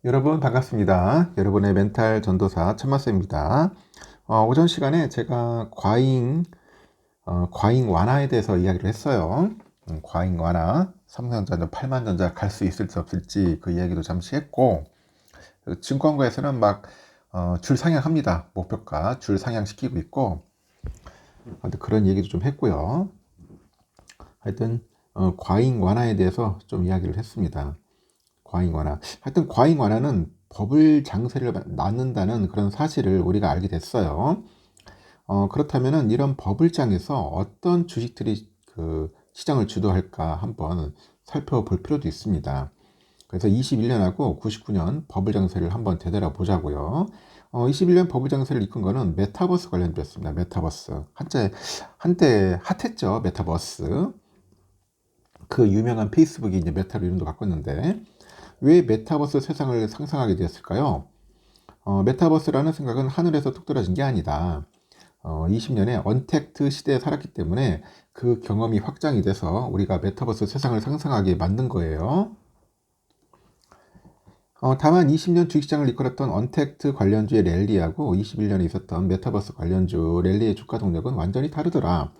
여러분 반갑습니다. 여러분의 멘탈 전도사 천마스입니다. 오전 시간에 제가 과잉 완화에 대해서 이야기를 했어요. 과잉 완화, 삼성전자 8만전자 갈 수 있을지 없을지 그 이야기도 잠시 했고, 증권가에서는 막 줄 상향합니다. 목표가 줄 상향시키고 있고, 그런 얘기도 좀 했고요. 하여튼 과잉 완화에 대해서 좀 이야기를 했습니다. 과잉 완화. 하여튼 과잉 완화는 버블 장세를 낳는다는 그런 사실을 우리가 알게 됐어요. 그렇다면은 이런 버블장에서 어떤 주식들이 그 시장을 주도할까 한번 살펴볼 필요도 있습니다. 그래서 21년하고 99년 버블 장세를 한번 되돌아보자고요. 21년 버블 장세를 이끈 거는 메타버스 관련주였습니다. 메타버스. 한때 핫했죠. 메타버스. 그 유명한 페이스북이 이제 메타로 이름도 바꿨는데, 왜 메타버스 세상을 상상하게 되었을까요? 메타버스라는 생각은 하늘에서 뚝 떨어진 게 아니다. 20년의 언택트 시대에 살았기 때문에 그 경험이 확장이 돼서 우리가 메타버스 세상을 상상하게 만든 거예요. 다만 20년 주식시장을 이끌었던 언택트 관련주의 랠리하고 21년에 있었던 메타버스 관련주 랠리의 주가 동력은 완전히 다르더라.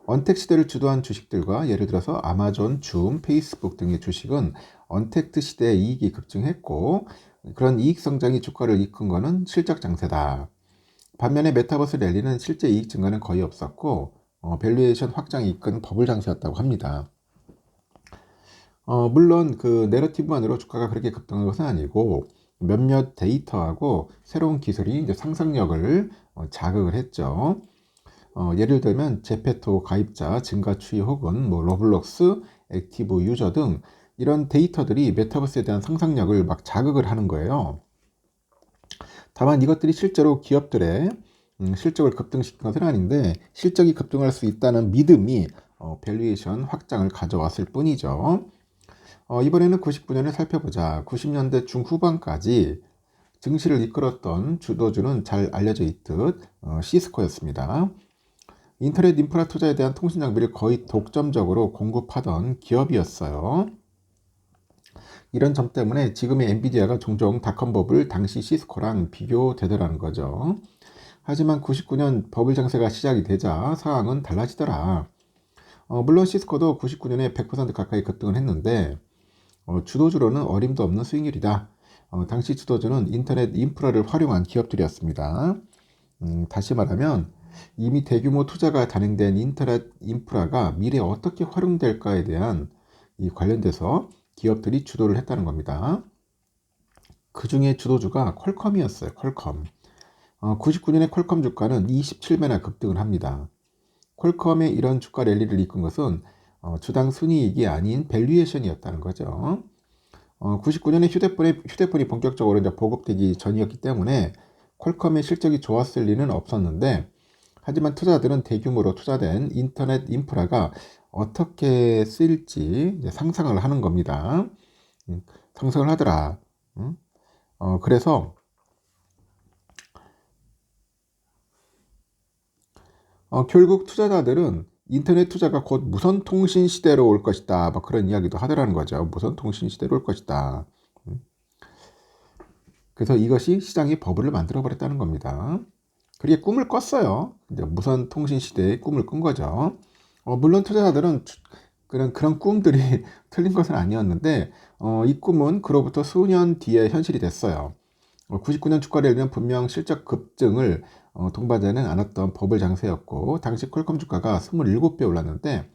언택 시대를 주도한 주식들과 예를 들어서 아마존, 줌, 페이스북 등의 주식은 언택트 시대에 이익이 급증했고, 그런 이익 성장이 주가를 이끈 것은 실적 장세다. 반면에 메타버스 랠리는 실제 이익 증가는 거의 없었고, 밸류에이션 확장이 이끈 버블 장세였다고 합니다. 물론 그 내러티브만으로 주가가 그렇게 급등한 것은 아니고, 몇몇 데이터하고 새로운 기술이 이제 상상력을 자극을 했죠. 예를 들면 제페토 가입자 증가 추이 혹은 뭐 로블록스, 액티브 유저 등 이런 데이터들이 메타버스에 대한 상상력을 막 자극을 하는 거예요. 다만 이것들이 실제로 기업들의 실적을 급등시킨 것은 아닌데, 실적이 급등할 수 있다는 믿음이 밸류에이션 확장을 가져왔을 뿐이죠. 이번에는 99년을 살펴보자. 90년대 중후반까지 증시를 이끌었던 주도주는 잘 알려져 있듯 시스코였습니다. 인터넷 인프라 투자에 대한 통신 장비를 거의 독점적으로 공급하던 기업이었어요. 이런 점 때문에 지금의 엔비디아가 종종 닷컴 버블 당시 시스코랑 비교되더라는 거죠. 하지만 99년 버블 장세가 시작이 되자 상황은 달라지더라. 물론 시스코도 99년에 100% 가까이 급등을 했는데, 주도주로는 어림도 없는 수익률이다. 당시 주도주는 인터넷 인프라를 활용한 기업들이었습니다. 다시 말하면 이미 대규모 투자가 단행된 인터넷 인프라가 미래에 어떻게 활용될까에 대한 이 관련돼서 기업들이 주도를 했다는 겁니다. 그 중에 주도주가 퀄컴이었어요. 퀄컴. 99년에 퀄컴 주가는 27배나 급등을 합니다. 퀄컴의 이런 주가 랠리를 이끈 것은 주당 순이익이 아닌 밸류에이션이었다는 거죠. 99년에 휴대폰이 본격적으로 이제 보급되기 전이었기 때문에 퀄컴의 실적이 좋았을 리는 없었는데, 하지만 투자자들은 대규모로 투자된 인터넷 인프라가 어떻게 쓰일지 상상을 하는 겁니다. 상상을 하더라. 그래서 결국 투자자들은 인터넷 투자가 곧 무선통신 시대로 올 것이다, 막 그런 이야기도 하더라는 거죠. 무선통신 시대로 올 것이다. 그래서 이것이 시장의 버블을 만들어 버렸다는 겁니다. 그게 꿈을 꿨어요. 이제 무선 통신 시대의 꿈을 꾼 거죠. 물론 투자자들은 그런 꿈들이 틀린 것은 아니었는데, 이 꿈은 그로부터 수년 뒤에 현실이 됐어요. 99년 주가 랠리는 분명 실적 급증을 동반하지는 않았던 버블 장세였고, 당시 퀄컴 주가가 27배 올랐는데,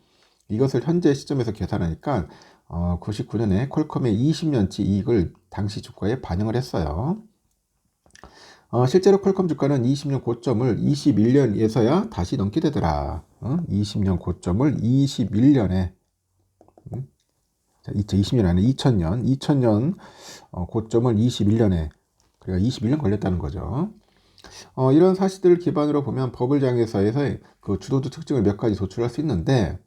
이것을 현재 시점에서 계산하니까 99년에 퀄컴의 20년치 이익을 당시 주가에 반영을 했어요. 실제로 퀄컴 주가는 20년 고점을 21년에서야 다시 넘게 되더라. 20년 고점을 21년에, 2020년 안에 2000년 고점을 21년에, 그러니까 21년 걸렸다는 거죠. 이런 사실들을 기반으로 보면 버블장에서의 그 주도주 특징을 몇 가지 도출할 수 있는데,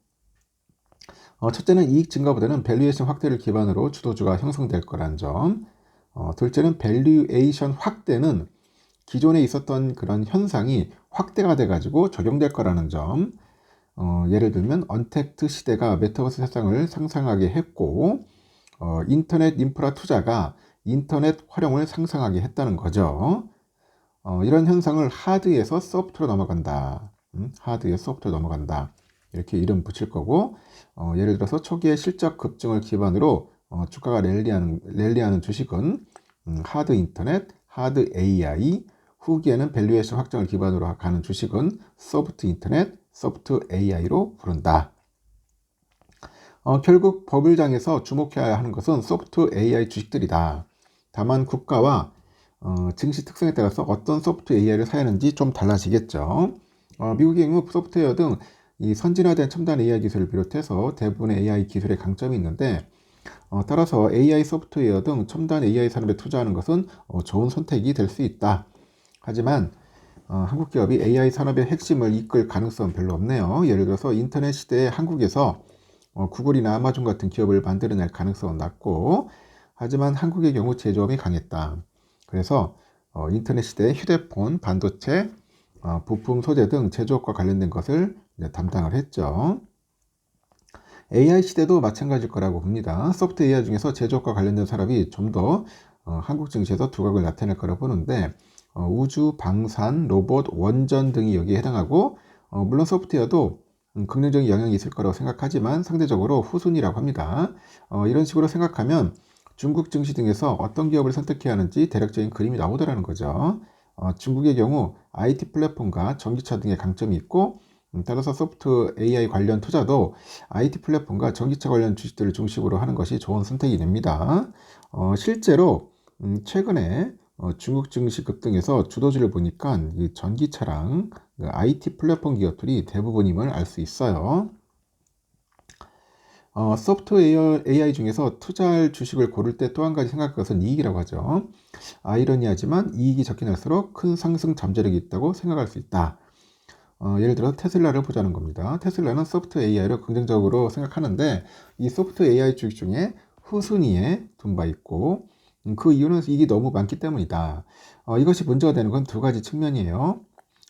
첫째는 이익 증가보다는 밸류에이션 확대를 기반으로 주도주가 형성될 거라는 점. 둘째는 밸류에이션 확대는 기존에 있었던 그런 현상이 확대가 돼가지고 적용될 거라는 점. 예를 들면 언택트 시대가 메타버스 세상을 상상하게 했고, 인터넷 인프라 투자가 인터넷 활용을 상승하게 했다는 거죠. 이런 현상을 하드에서 소프트로 넘어간다. 하드에서 소프트로 넘어간다. 이렇게 이름 붙일 거고, 예를 들어서 초기의 실적 급증을 기반으로 주가가 랠리하는 주식은 하드 인터넷, 하드 AI, 후기에는 밸류에이션 확정을 기반으로 가는 주식은 소프트 인터넷, 소프트 AI로 부른다. 결국 버블장에서 주목해야 하는 것은 소프트 AI 주식들이다. 다만 국가와 증시 특성에 따라서 어떤 소프트 AI를 사야 하는지 좀 달라지겠죠. 미국의 경우 소프트웨어 등 이 선진화된 첨단 AI 기술을 비롯해서 대부분의 AI 기술에 강점이 있는데, 따라서 AI 소프트웨어 등 첨단 AI 산업에 투자하는 것은 좋은 선택이 될 수 있다. 하지만 한국 기업이 AI 산업의 핵심을 이끌 가능성은 별로 없네요. 예를 들어서 인터넷 시대에 한국에서 구글이나 아마존 같은 기업을 만들어낼 가능성은 낮고, 하지만 한국의 경우 제조업이 강했다. 그래서 인터넷 시대의 휴대폰, 반도체, 부품 소재 등 제조업과 관련된 것을 담당을 했죠. AI 시대도 마찬가지일 거라고 봅니다. 소프트 AI 중에서 제조업과 관련된 산업이 좀 더 한국 증시에서 두각을 나타낼 거라고 보는데, 우주, 방산, 로봇, 원전 등이 여기에 해당하고, 물론 소프트웨어도 긍정적인 영향이 있을 거라고 생각하지만 상대적으로 후순위라고 합니다. 이런 식으로 생각하면 중국 증시 등에서 어떤 기업을 선택해야 하는지 대략적인 그림이 나오더라는 거죠. 중국의 경우 IT 플랫폼과 전기차 등의 강점이 있고, 따라서 소프트 AI 관련 투자도 IT 플랫폼과 전기차 관련 주식들을 중심으로 하는 것이 좋은 선택이 됩니다. 실제로 최근에 중국 증시 급등에서 주도주를 보니까 이 전기차랑 IT 플랫폼 기업들이 대부분임을 알 수 있어요. 소프트웨어 AI 중에서 투자할 주식을 고를 때 또 한 가지 생각할 것은 이익이라고 하죠. 아이러니하지만 이익이 적긴 할수록 큰 상승 잠재력이 있다고 생각할 수 있다. 예를 들어 테슬라를 보자는 겁니다. 테슬라는 소프트 AI를 긍정적으로 생각하는데, 이 소프트 AI 주식 중에 후순위에 둔 바 있고, 그 이유는 이익이 너무 많기 때문이다. 이것이 문제가 되는 건 두 가지 측면이에요.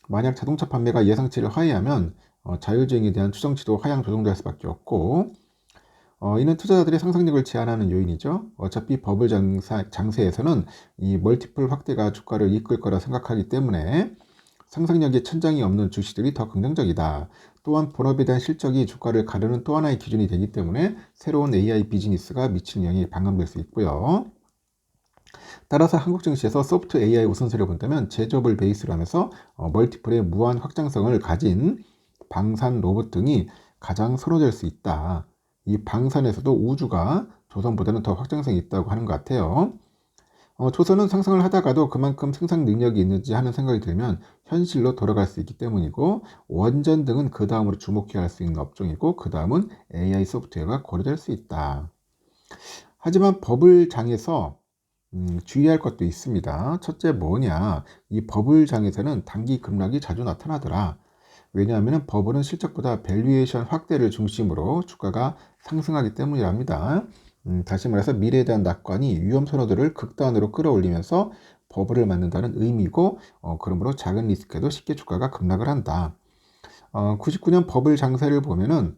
만약 자동차 판매가 예상치를 하회하면 자율주행에 대한 추정치도 하향 조정될 수밖에 없고, 이는 투자자들의 상상력을 제한하는 요인이죠. 어차피 버블 장세에서는 이 멀티플 확대가 주가를 이끌 거라 생각하기 때문에 상상력에 천장이 없는 주식들이 더 긍정적이다. 또한 본업에 대한 실적이 주가를 가르는 또 하나의 기준이 되기 때문에 새로운 AI 비즈니스가 미치는 영향이 반감될 수 있고요. 따라서 한국 증시에서 소프트 AI 우선세를 본다면 제조업을 베이스로 하면서 멀티플의 무한 확장성을 가진 방산, 로봇 등이 가장 선호될 수 있다. 이 방산에서도 우주가 조선보다는 더 확장성이 있다고 하는 것 같아요. 조선은 상승을 하다가도 그만큼 생산 능력이 있는지 하는 생각이 들면 현실로 돌아갈 수 있기 때문이고, 원전 등은 그 다음으로 주목해야 할 수 있는 업종이고, 그 다음은 AI 소프트웨어가 고려될 수 있다. 하지만 버블장에서 주의할 것도 있습니다. 첫째 뭐냐, 이 버블장에서는 단기 급락이 자주 나타나더라. 왜냐하면 버블은 실적보다 밸류에이션 확대를 중심으로 주가가 상승하기 때문이랍니다. 다시 말해서 미래에 대한 낙관이 위험 선호도를 극단으로 끌어올리면서 버블을 만든다는 의미고, 그러므로 작은 리스크에도 쉽게 주가가 급락을 한다. 99년 버블 장세를 보면은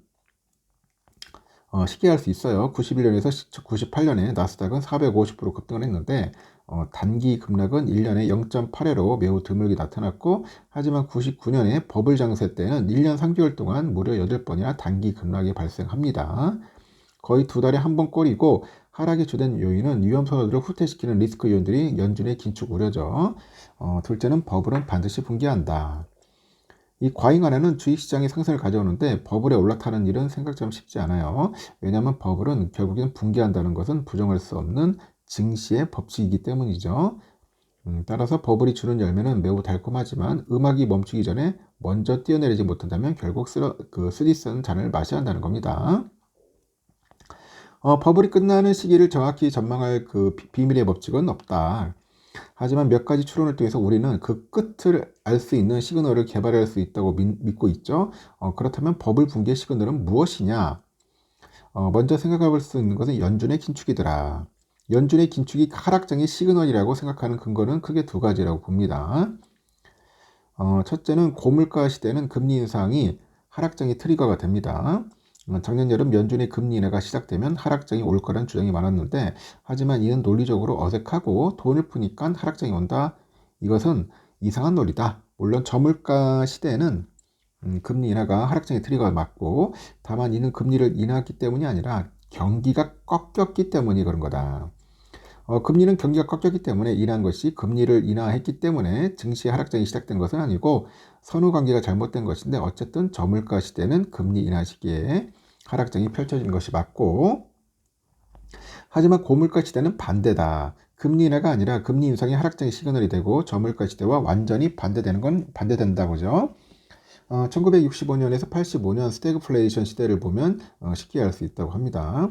쉽게 할 수 있어요. 91년에서 98년에 나스닥은 450% 급등을 했는데, 단기 급락은 1년에 0.8회로 매우 드물게 나타났고, 하지만 99년에 버블 장세 때는 1년 3개월 동안 무려 8번이나 단기 급락이 발생합니다. 거의 두 달에 한 번 꼴이고, 하락의 주된 요인은 위험 선호도를 후퇴시키는 리스크 요인들이 연준의 긴축 우려죠. 둘째는 버블은 반드시 붕괴한다. 이 과잉 완화는 주식시장의 상승을 가져오는데 버블에 올라타는 일은 생각처럼 쉽지 않아요. 왜냐하면 버블은 결국엔 붕괴한다는 것은 부정할 수 없는 증시의 법칙이기 때문이죠. 따라서 버블이 주는 열매는 매우 달콤하지만 음악이 멈추기 전에 먼저 뛰어내리지 못한다면 결국 쓰디쓴 잔을 마셔야 한다는 겁니다. 버블이 끝나는 시기를 정확히 전망할 그 비밀의 법칙은 없다. 하지만 몇 가지 추론을 통해서 우리는 그 끝을 알 수 있는 시그널을 개발할 수 있다고 믿고 있죠. 그렇다면 버블 붕괴 시그널은 무엇이냐? 먼저 생각해 볼 수 있는 것은 연준의 긴축이더라. 연준의 긴축이 하락장의 시그널이라고 생각하는 근거는 크게 두 가지라고 봅니다. 첫째는 고물가 시대는 금리 인상이 하락장의 트리거가 됩니다. 작년 여름 연준의 금리 인하가 시작되면 하락장이 올 거란 주장이 많았는데 하지만 이는 논리적으로 어색하고 돈을 푸니까 하락장이 온다. 이것은 이상한 논리다. 물론 저물가 시대에는 금리 인하가 하락장의 트리거가 맞고 다만 이는 금리를 인하했기 때문이 아니라 경기가 꺾였기 때문이 그런 거다. 금리는 경기가 꺾였기 때문에 인하한 것이 금리를 인하했기 때문에 증시 하락장이 시작된 것은 아니고 선후 관계가 잘못된 것인데 어쨌든 저물가 시대는 금리 인하 시기에 하락장이 펼쳐진 것이 맞고 하지만 고물가 시대는 반대다. 금리 인하가 아니라 금리 인상이 하락장의 시그널이 되고 저물가 시대와 완전히 반대되는 건 반대된다고죠. 1965년에서 85년 스태그플레이션 시대를 보면 쉽게 알 수 있다고 합니다.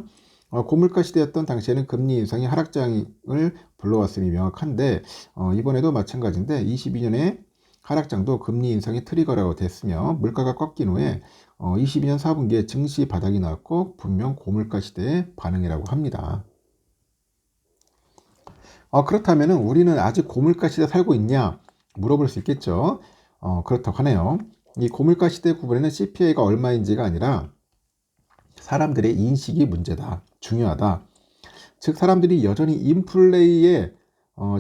고물가 시대였던 당시에는 금리 인상이 하락장을 불러왔음이 명확한데 이번에도 마찬가지인데 22년에 하락장도 금리 인상이 트리거라고 됐으며 물가가 꺾인 후에 22년 4분기에 증시 바닥이 나왔고 분명 고물가 시대의 반응이라고 합니다. 그렇다면 우리는 아직 고물가 시대에 살고 있냐 물어볼 수 있겠죠. 그렇다고 하네요. 이 고물가 시대 구분에는 CPI가 얼마인지가 아니라 사람들의 인식이 문제다. 중요하다. 즉 사람들이 여전히 인플레이에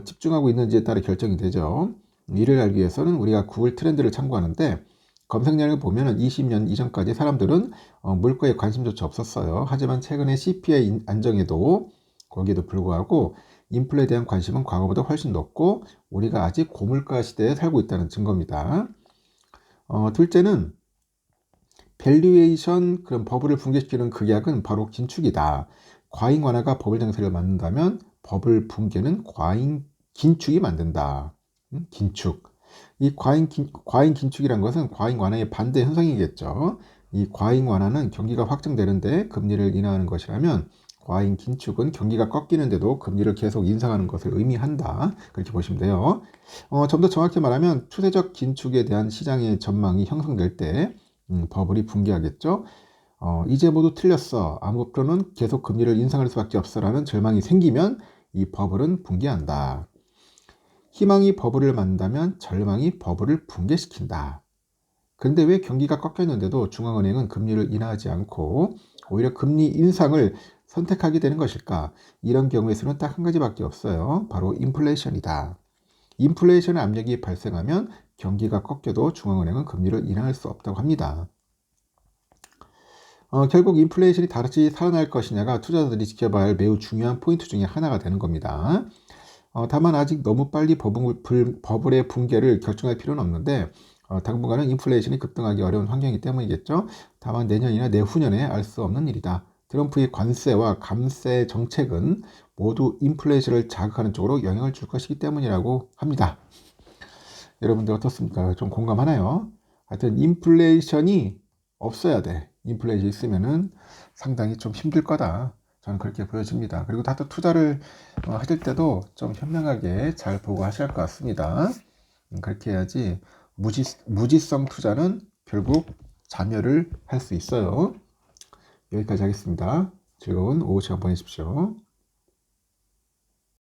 집중하고 있는지에 따라 결정이 되죠. 이를 알기 위해서는 우리가 구글 트렌드를 참고하는데 검색량을 보면 20년 이전까지 사람들은 물가에 관심조차 없었어요. 하지만 최근에 CPI 안정에도 거기에도 불구하고 인플레에 대한 관심은 과거보다 훨씬 높고 우리가 아직 고물가 시대에 살고 있다는 증거입니다. 둘째는 밸류에이션 그런 버블을 붕괴시키는 극약은 바로 긴축이다. 과잉 완화가 버블 장세를 만든다면 버블 붕괴는 긴축이 만든다. 긴축. 이 과잉 긴축이란 것은 과잉 완화의 반대 현상이겠죠. 이 과잉 완화는 경기가 확정되는데 금리를 인하하는 것이라면 과잉 긴축은 경기가 꺾이는데도 금리를 계속 인상하는 것을 의미한다. 그렇게 보시면 돼요. 좀 더 정확히 말하면 추세적 긴축에 대한 시장의 전망이 형성될 때 버블이 붕괴하겠죠. 이제 모두 틀렸어. 앞으로는 계속 금리를 인상할 수밖에 없어라는 절망이 생기면 이 버블은 붕괴한다. 희망이 버블을 만든다면 절망이 버블을 붕괴시킨다. 그런데 왜 경기가 꺾였는데도 중앙은행은 금리를 인하하지 않고 오히려 금리 인상을 선택하게 되는 것일까? 이런 경우에서는 딱 한 가지밖에 없어요. 바로 인플레이션이다. 인플레이션의 압력이 발생하면 경기가 꺾여도 중앙은행은 금리를 인하할 수 없다고 합니다. 결국 인플레이션이 다시 살아날 것이냐가 투자자들이 지켜봐야 할 매우 중요한 포인트 중에 하나가 되는 겁니다. 다만 아직 너무 빨리 버블의 붕괴를 결정할 필요는 없는데 당분간은 인플레이션이 급등하기 어려운 환경이기 때문이겠죠. 다만 내년이나 내후년에 알 수 없는 일이다. 트럼프의 관세와 감세 정책은 모두 인플레이션을 자극하는 쪽으로 영향을 줄 것이기 때문이라고 합니다. 여러분들 어떻습니까? 좀 공감하나요? 하여튼 인플레이션이 없어야 돼. 인플레이션이 있으면은 상당히 좀 힘들 거다. 저는 그렇게 보여집니다. 그리고 다들 투자를 하실 때도 좀 현명하게 잘 보고 하셔야 할 것 같습니다. 그렇게 해야지 무지성 투자는 결국 자멸을 할 수 있어요. 여기까지 하겠습니다. 즐거운 오후 시간 보내십시오.